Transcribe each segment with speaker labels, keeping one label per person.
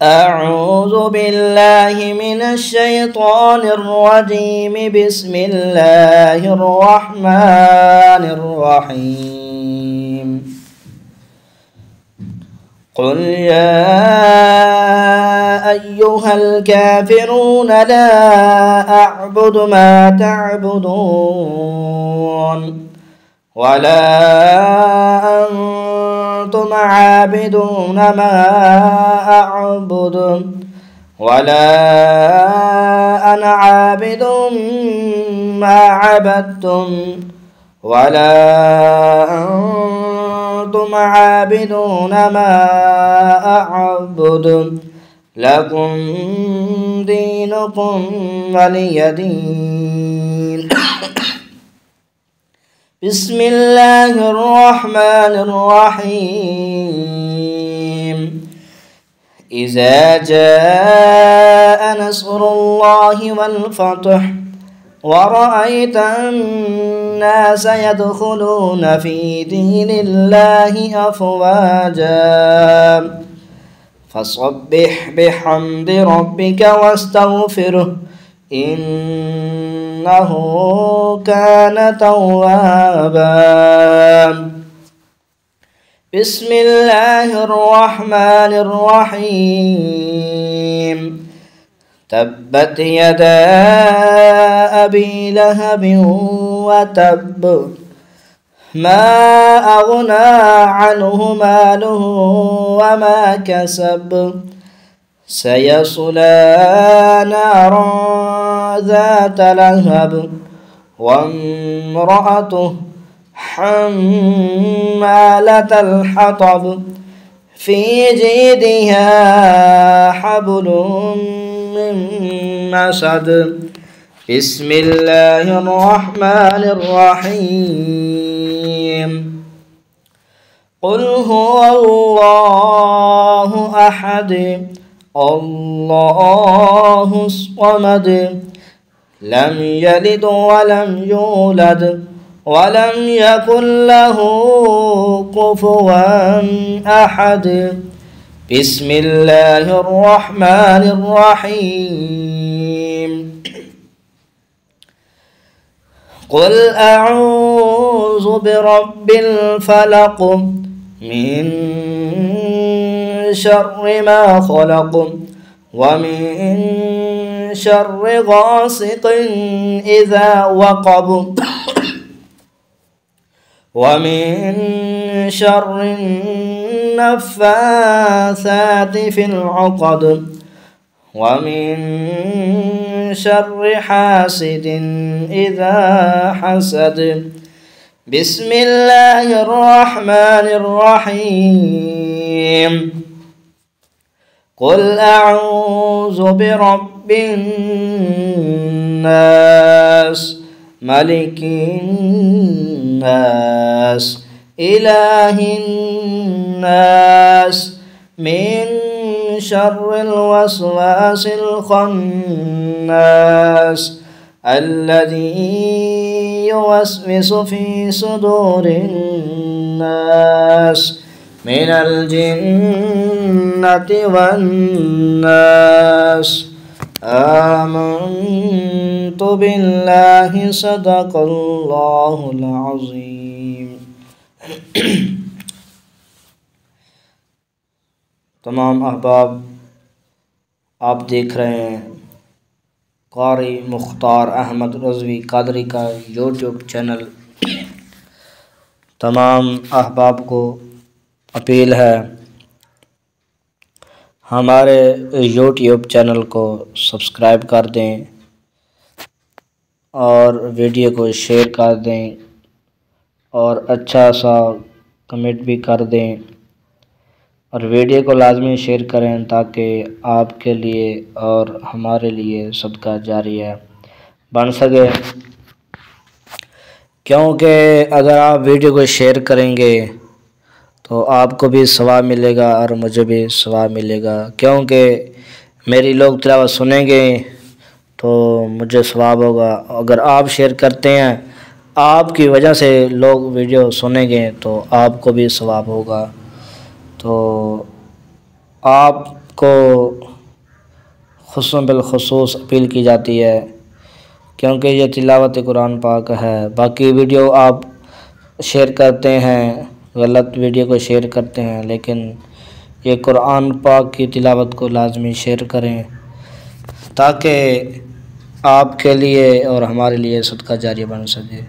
Speaker 1: أعوذ بالله من الشيطان الرجيم. بسم الله الرحمن الرحيم. قل يا أيها الكافرون لا أعبد ما تعبدون ولا أنتم عابدون ما أعبد ولا أنا عابد ما عبدتم ولا أنتم عابدون ما أعبد لكم دينكم ولي دين. بسم الله الرحمن الرحيم. إذا جاء نصر الله والفتح ورأيت الناس يدخلون في دين الله أفواجا فسبح بحمد ربك واستغفره إنه كان توابا. بسم الله الرحمن الرحيم. تبت يدا أبي لهب وتب ما أغنى عنه ماله وما كسب سيصلى نارا ذات لهب وامرأته حمالة الحطب في جيدها حبل من مسد. بسم الله الرحمن الرحيم. قل هو الله أحد الله الصمد لم يلد ولم يولد ولم يكن له كفوا أحد. بسم الله الرحمن الرحيم. قل أعوذ برب الفلق من شر ما خلق ومن شر غاسق إذا وقب ومن شر النفاثات في العقد ومن شر حاسد إذا حسد. بسم الله الرحمن الرحيم. قل أعوذ برب الناس ملك الناس إله الناس من شر الوسواس الخناس الذي يوسوس في صدور الناس من الجنة والناس. آمنت بالله صدق الله العظيم. तमाम अहबाब, आप देख रहे हैं कारी मुख्तार अहमद रज़वी कादरी का यूट्यूब चैनल। तमाम अहबाब को अपील है हमारे यूट्यूब चैनल को सब्सक्राइब कर दें और वीडियो को शेयर कर दें और अच्छा सा कमेंट भी कर दें और वीडियो को लाजमी शेयर करें ताकि आपके लिए और हमारे लिए सदका जारिया बन सके, क्योंकि अगर आप वीडियो को शेयर करेंगे तो आपको भी सवाब मिलेगा और मुझे भी सवाब मिलेगा, क्योंकि मेरी लोग तिलावत सुनेंगे तो मुझे सवाब होगा। अगर आप शेयर करते हैं, आपकी वजह से लोग वीडियो सुनेंगे तो आपको भी सवाब होगा। तो आप को खुसूस बिलखुसूस अपील की जाती है, क्योंकि ये तिलावत कुरान पाक है। बाकी वीडियो आप शेयर करते हैं, गलत वीडियो को शेयर करते हैं, लेकिन ये कुरान पाक की तिलावत को लाजमी शेयर करें, ताकि आपके लिए और हमारे लिए सदका जारी बन सके।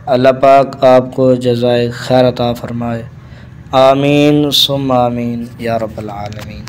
Speaker 1: अल्लाह पाक आपको जज़ाए खैर अता फरमाए। आमीन सुम्मा आमीन या रब्बल आलमीन।